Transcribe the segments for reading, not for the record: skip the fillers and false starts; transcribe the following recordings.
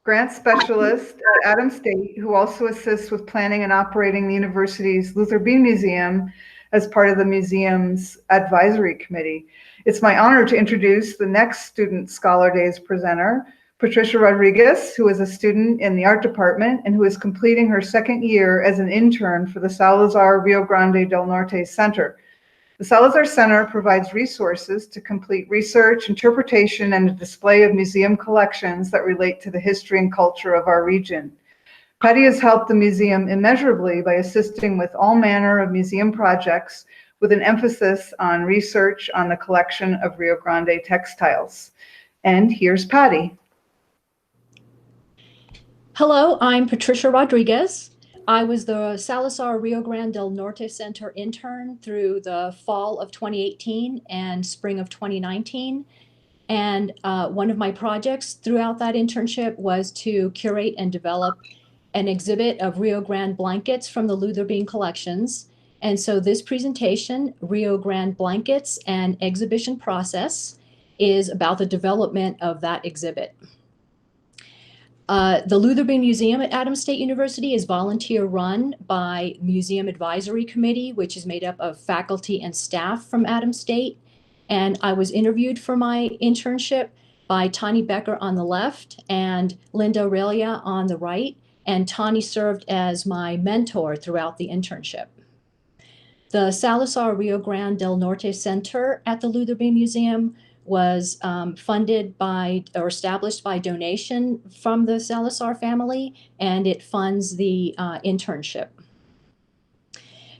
grant specialist at Adams State, who also assists with planning and operating the university's Luther Bean Museum as part of the museum's advisory committee. It's my honor to introduce the next Student Scholar Days presenter, Patricia Rodriguez, who is a student in the art department and who is completing her second year as an intern for the Salazar Rio Grande del Norte Center. The Salazar Center provides resources to complete research, interpretation, and a display of museum collections that relate to the history and culture of our region. Patty has helped the museum immeasurably by assisting with all manner of museum projects with an emphasis on research on the collection of Rio Grande textiles. And here's Patty. Hello, I'm Patricia Rodriguez. I was the Salazar Rio Grande del Norte Center intern through the fall of 2018 and spring of 2019. And one of my projects throughout that internship was to curate and develop an exhibit of Rio Grande blankets from the Luther Bean collections. And so this presentation, Rio Grande Blankets and Exhibition Process, is about the development of that exhibit. The Luther Bean Museum at Adams State University is volunteer run by Museum Advisory Committee, which is made up of faculty and staff from Adams State. And I was interviewed for my internship by Tani Becker on the left and Linda Aurelia on the right. And Tani served as my mentor throughout the internship. The Salazar Rio Grande del Norte Center at the Luther Bean Museum was funded by or established by donation from the Salazar family, and it funds the internship.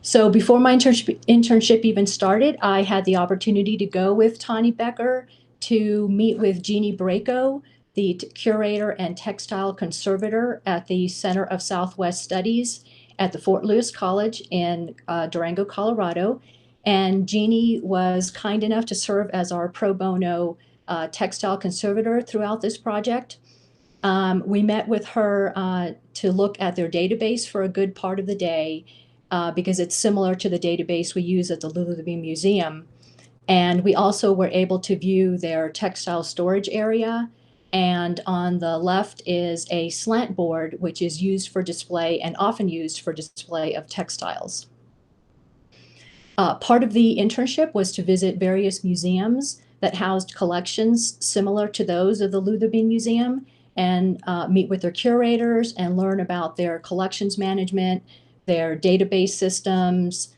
So before my internship even started, I had the opportunity to go with Tani Becker to meet with Jeannie Braco, the curator and textile conservator at the Center of Southwest Studies at the Fort Lewis College in Durango, Colorado. And Jeannie was kind enough to serve as our pro bono textile conservator throughout this project. We met with her to look at their database for a good part of the day because it's similar to the database we use at the Luther Bean Museum. And we also were able to view their textile storage area. And on the left is a slant board, which is used for display and often used for display of textiles. Part of the internship was to visit various museums that housed collections similar to those of the Luther Bean Museum and meet with their curators and learn about their collections management, their database systems,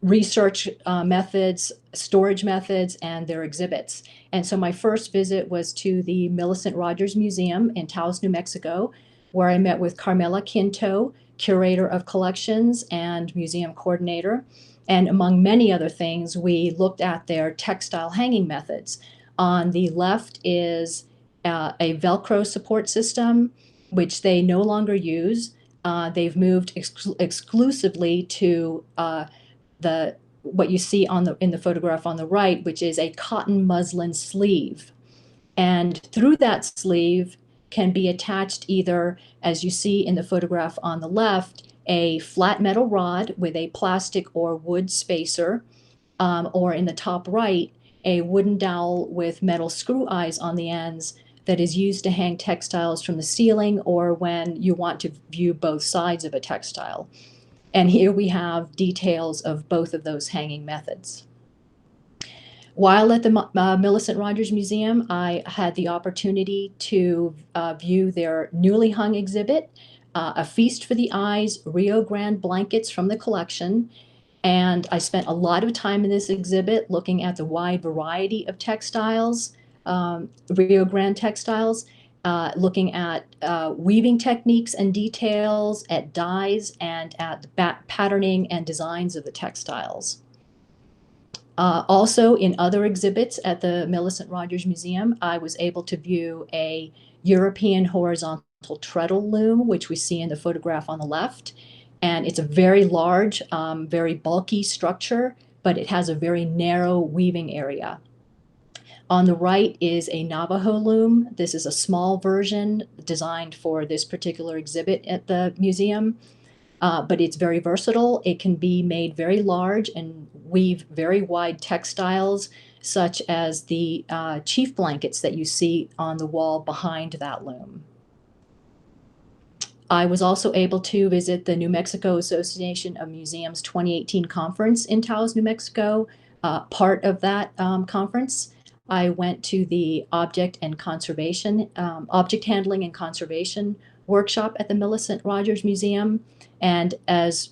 research methods, storage methods, and their exhibits. And so my first visit was to the Millicent Rogers Museum in Taos, New Mexico, where I met with Carmela Quinto, curator of collections and museum coordinator. And among many other things, we looked at their textile hanging methods. On the left is a Velcro support system, which they no longer use. They've moved exclusively to what you see in the photograph on the right, which is a cotton muslin sleeve. And through that sleeve can be attached either, as you see in the photograph on the left, a flat metal rod with a plastic or wood spacer, or in the top right, a wooden dowel with metal screw eyes on the ends that is used to hang textiles from the ceiling or when you want to view both sides of a textile. And here we have details of both of those hanging methods. While at the Millicent Rogers Museum, I had the opportunity to view their newly hung exhibit, A Feast for the Eyes, Rio Grande Blankets from the collection. And I spent a lot of time in this exhibit looking at the wide variety of textiles, Rio Grande textiles, looking at weaving techniques and details, at dyes, and at patterning and designs of the textiles. Also, in other exhibits at the Millicent Rogers Museum, I was able to view a European horizontal treadle loom, which we see in the photograph on the left. And it's a very large, very bulky structure, but it has a very narrow weaving area. On the right is a Navajo loom. This is a small version designed for this particular exhibit at the museum. But it's very versatile. It can be made very large and weave very wide textiles, such as the chief blankets that you see on the wall behind that loom. I was also able to visit the New Mexico Association of Museums 2018 conference in Taos, New Mexico. Part of that conference, I went to the object handling and conservation workshop at the Millicent Rogers Museum. And as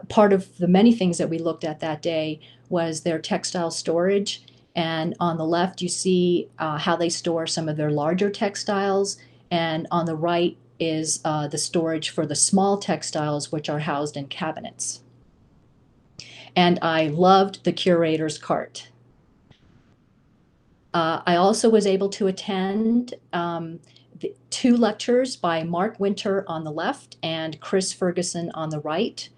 part of the many things that we looked at that day was their textile storage. And on the left, you see how they store some of their larger textiles. And on the right is the storage for the small textiles, which are housed in cabinets. And I loved the curator's cart. I also was able to attend the 2 lectures by Mark Winter on the left and Chris Ferguson on the right.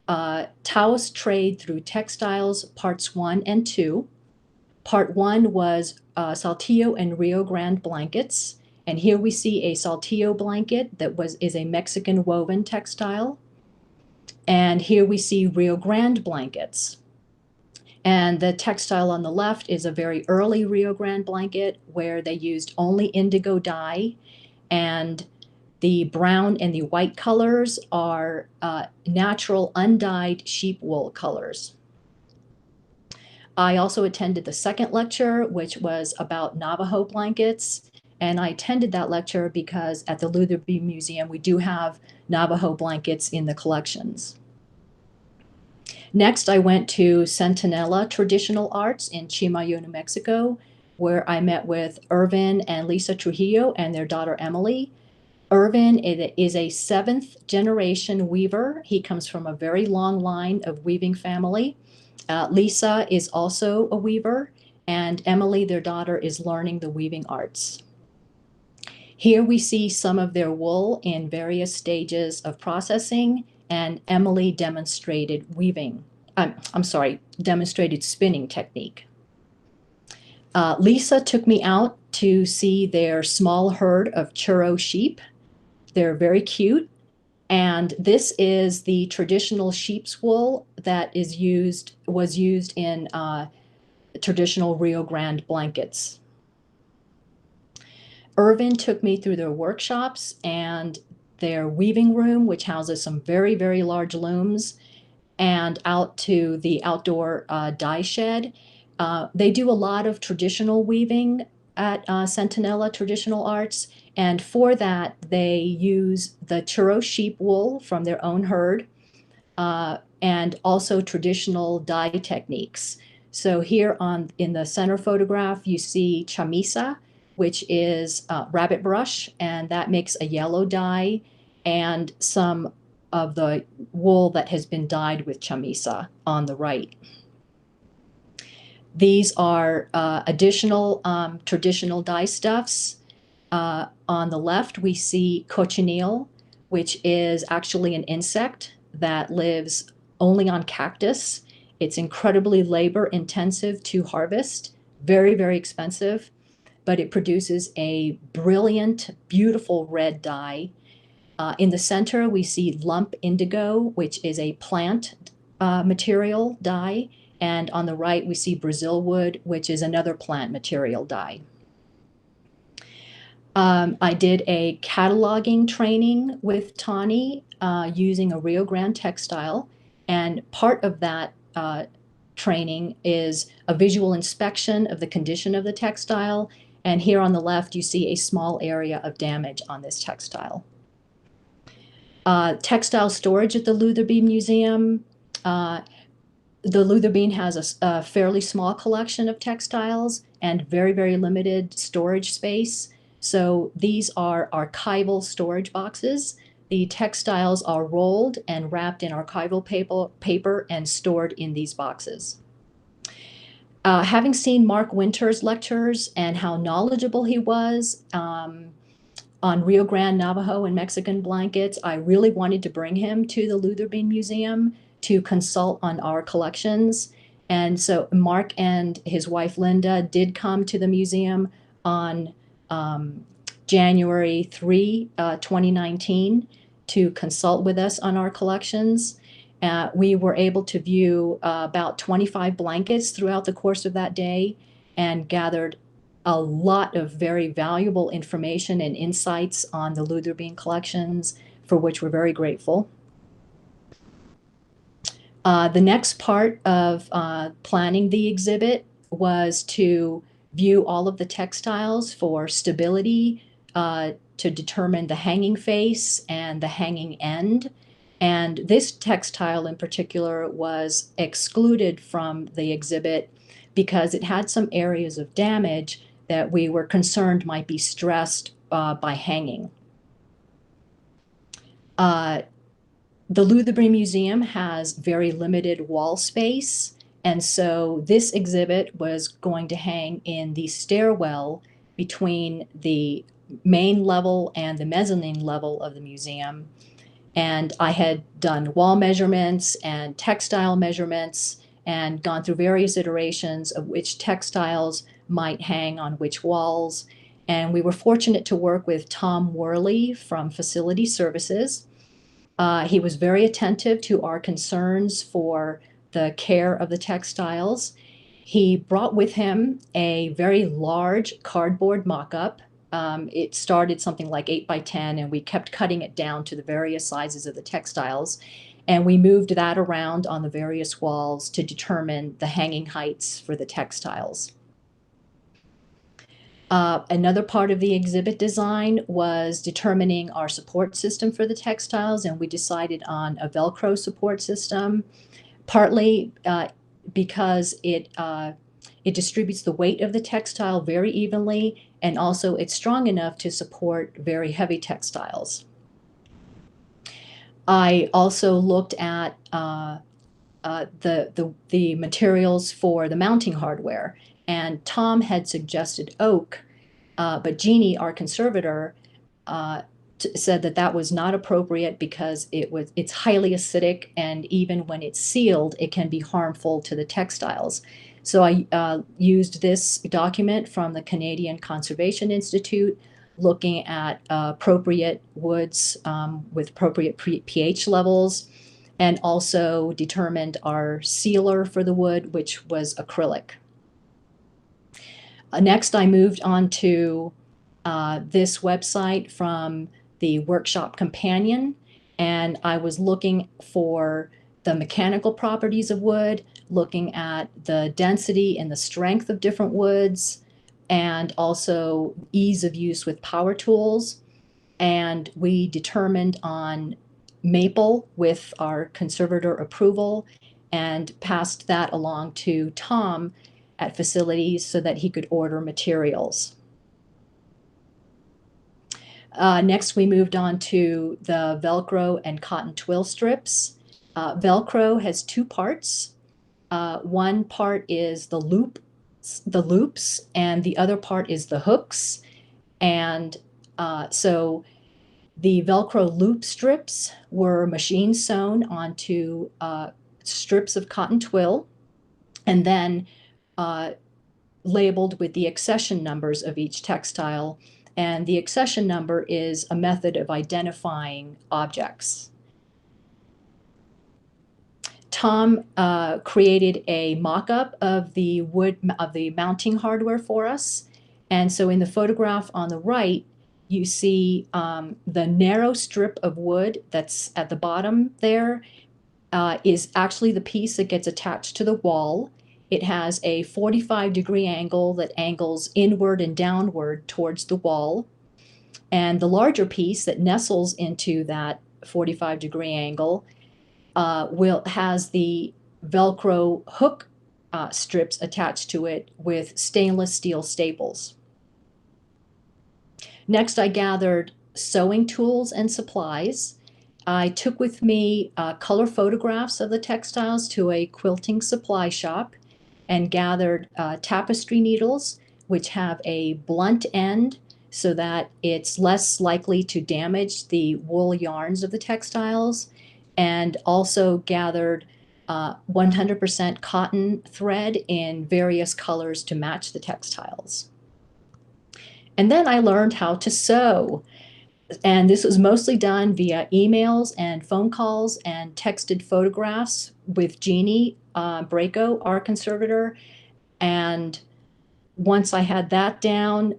Taos Trade Through Textiles, Parts 1 and 2. Part 1 was Saltillo and Rio Grande blankets. And here we see a Saltillo blanket that is a Mexican woven textile. And here we see Rio Grande blankets. And the textile on the left is a very early Rio Grande blanket where they used only indigo dye. And the brown and the white colors are natural undyed sheep wool colors. I also attended the second lecture, which was about Navajo blankets. And I attended that lecture because at the Lutherby Museum, we do have Navajo blankets in the collections. Next, I went to Nella Traditional Arts in Chimayo, New Mexico, where I met with Irvin and Lisa Trujillo and their daughter, Emily. Irvin is a 7th generation weaver. He comes from a very long line of weaving family. Lisa is also a weaver, and Emily, their daughter, is learning the weaving arts. Here we see some of their wool in various stages of processing, and Emily demonstrated demonstrated spinning technique. Lisa took me out to see their small herd of churro sheep. They're very cute. And this is the traditional sheep's wool that was used in traditional Rio Grande blankets. Irvin took me through their workshops and their weaving room, which houses some very, very large looms, and out to the outdoor dye shed. They do a lot of traditional weaving at Nella Traditional Arts, and for that they use the churro sheep wool from their own herd and also traditional dye techniques. So here in the center photograph, you see chamisa, which is rabbit brush, and that makes a yellow dye, and some of the wool that has been dyed with chamisa on the right. These are additional traditional dye stuffs. On the left, we see cochineal, which is actually an insect that lives only on cactus. It's incredibly labor intensive to harvest, very, very expensive, but it produces a brilliant, beautiful red dye. In the center, we see lump indigo, which is a plant material dye. And on the right, we see Brazil wood, which is another plant material dye. I did a cataloging training with Tani using a Rio Grande textile. And part of that training is a visual inspection of the condition of the textile. And here on the left, you see a small area of damage on this textile. Textile storage at the Lutherby Museum. The Lutherby has a fairly small collection of textiles and very, very limited storage space. So these are archival storage boxes. The textiles are rolled and wrapped in archival paper and stored in these boxes. Having seen Mark Winter's lectures and how knowledgeable he was on Rio Grande, Navajo, and Mexican blankets, I really wanted to bring him to the Lutherby Museum to consult on our collections. And so Mark and his wife Linda did come to the museum on January 3, 2019 to consult with us on our collections. We were able to view about 25 blankets throughout the course of that day. and gathered a lot of very valuable information and insights on the Luther Bean collections, for which we're very grateful. The next part of planning the exhibit was to view all of the textiles for stability, to determine the hanging face and the hanging end. And this textile in particular was excluded from the exhibit because it had some areas of damage that we were concerned might be stressed by hanging. The Luther Museum has very limited wall space, and so this exhibit was going to hang in the stairwell between the main level and the mezzanine level of the museum. And I had done wall measurements and textile measurements and gone through various iterations of which textiles might hang on which walls. And we were fortunate to work with Tom Worley from Facility Services. He was very attentive to our concerns for the care of the textiles. He brought with him a very large cardboard mock-up. It started something like 8 by 10, and we kept cutting it down to the various sizes of the textiles. And we moved that around on the various walls to determine the hanging heights for the textiles. Another part of the exhibit design was determining our support system for the textiles, and we decided on a Velcro support system, partly because it distributes the weight of the textile very evenly, and also it's strong enough to support very heavy textiles. I also looked at the materials for the mounting hardware, and Tom had suggested oak, but Jeannie, our conservator, said that that was not appropriate because it's highly acidic, and even when it's sealed, it can be harmful to the textiles. So I used this document from the Canadian Conservation Institute, looking at appropriate woods with appropriate pH levels, and also determined our sealer for the wood, which was acrylic. Next, I moved on to this website from the Workshop Companion, and I was looking for the mechanical properties of wood, looking at the density and the strength of different woods, and also ease of use with power tools. And we determined on maple with our conservator approval and passed that along to Tom at Facilities so that he could order materials. Next, we moved on to the Velcro and cotton twill strips. Velcro has two parts. One part is the loops, and the other part is the hooks. And so the Velcro loop strips were machine sewn onto strips of cotton twill, and then labeled with the accession numbers of each textile. And the accession number is a method of identifying objects. Tom created a mock-up of the mounting hardware for us. And so in the photograph on the right, you see the narrow strip of wood that's at the bottom there is actually the piece that gets attached to the wall. It has a 45-degree angle that angles inward and downward towards the wall. And the larger piece that nestles into that 45-degree angle has the Velcro hook strips attached to it with stainless steel staples. Next, I gathered sewing tools and supplies. I took with me color photographs of the textiles to a quilting supply shop and gathered tapestry needles, which have a blunt end so that it's less likely to damage the wool yarns of the textiles, and also gathered 100% cotton thread in various colors to match the textiles. And then I learned how to sew. And this was mostly done via emails and phone calls and texted photographs with Jeannie Braco, our conservator. And once I had that down,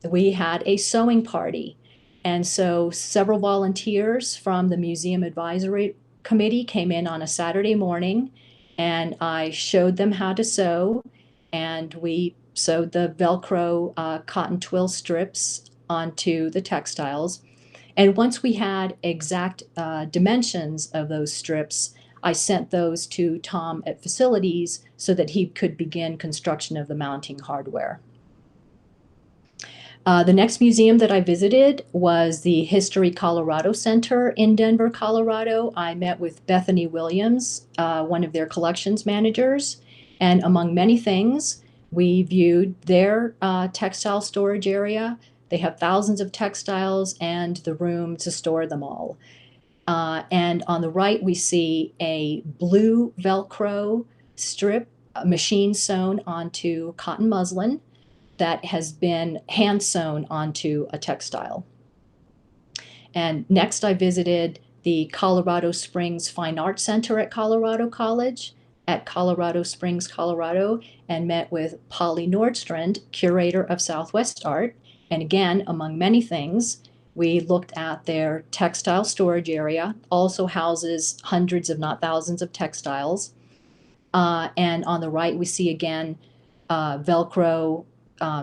we had a sewing party. And so several volunteers from the Museum Advisory Committee came in on a Saturday morning, and I showed them how to sew, and we sewed the Velcro cotton twill strips onto the textiles. And once we had exact dimensions of those strips, I sent those to Tom at facilities so that he could begin construction of the mounting hardware. The next museum that I visited was the History Colorado Center in Denver, Colorado. I met with Bethany Williams, one of their collections managers, and among many things, we viewed their textile storage area. They have thousands of textiles and the room to store them all. And on the right, we see a blue Velcro strip, machine sewn onto cotton muslin that has been hand sewn onto a textile. And next I visited the Colorado Springs Fine Arts Center at Colorado College at Colorado Springs, Colorado, and met with Polly Nordstrand, curator of Southwest Art. And again, among many things, we looked at their textile storage area, also houses hundreds, if not thousands, of textiles. And on the right, we see again Velcro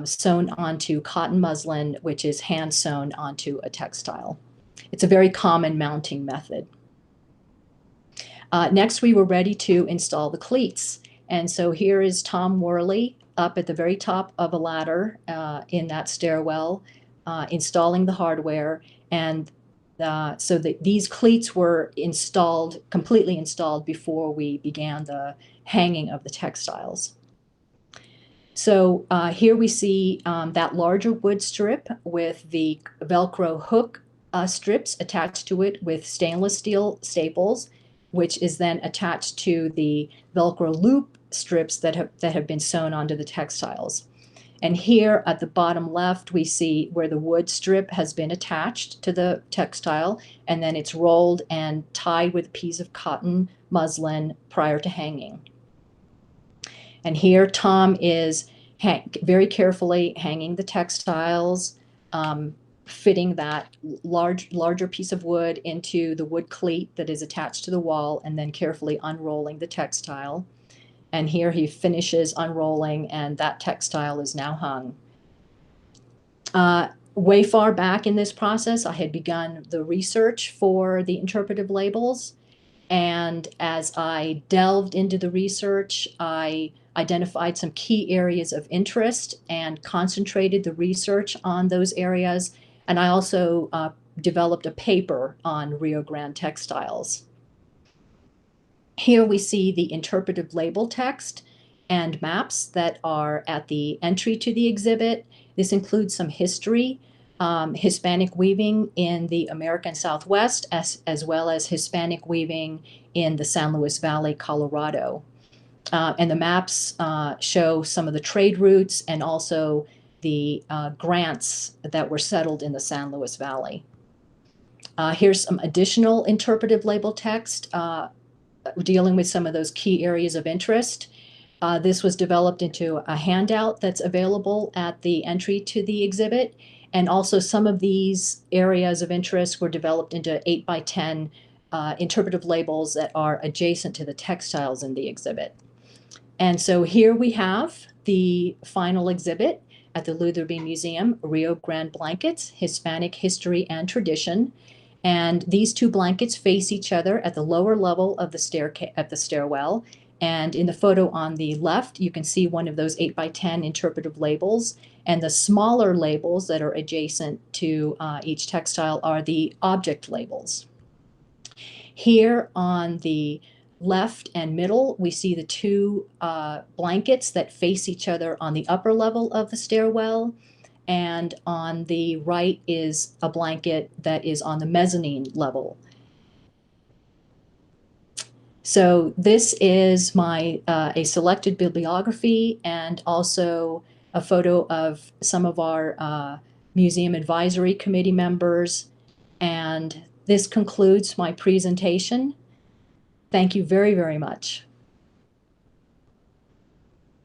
sewn onto cotton muslin, which is hand sewn onto a textile. It's a very common mounting method. Next, we were ready to install the cleats. And so here is Tom Worley up at the very top of a ladder in that stairwell, installing the hardware. And so these cleats were installed, completely installed before we began the hanging of the textiles. So here we see that larger wood strip with the Velcro hook strips attached to it with stainless steel staples, which is then attached to the Velcro loop strips that have been sewn onto the textiles. And here at the bottom left, we see where the wood strip has been attached to the textile, and then it's rolled and tied with a piece of cotton muslin prior to hanging. And here Tom is very carefully hanging the textiles, fitting that larger piece of wood into the wood cleat that is attached to the wall, and then carefully unrolling the textile. And here he finishes unrolling, and that textile is now hung. Way far back in this process, I had begun the research for the interpretive labels. And as I delved into the research, I identified some key areas of interest and concentrated the research on those areas. And I also developed a paper on Rio Grande textiles. Here we see the interpretive label text and maps that are at the entry to the exhibit. This includes some history, Hispanic weaving in the American Southwest, as well as Hispanic weaving in the San Luis Valley, Colorado. And the maps show some of the trade routes and also the grants that were settled in the San Luis Valley. Here's some additional interpretive label text dealing with some of those key areas of interest. This was developed into a handout that's available at the entry to the exhibit. And also some of these areas of interest were developed into 8x10 interpretive labels that are adjacent to the textiles in the exhibit. And so here we have the final exhibit at the Luther Bean Museum, Rio Grande Blankets, Hispanic History and Tradition. And these two blankets face each other at the lower level of the stairwell. And in the photo on the left, you can see one of those 8x10 interpretive labels. And the smaller labels that are adjacent to each textile are the object labels. Here on the left and middle, we see the two blankets that face each other on the upper level of the stairwell. And on the right is a blanket that is on the mezzanine level. So this is my a selected bibliography and also a photo of some of our Museum Advisory Committee members. And this concludes my presentation. Thank you very, very much.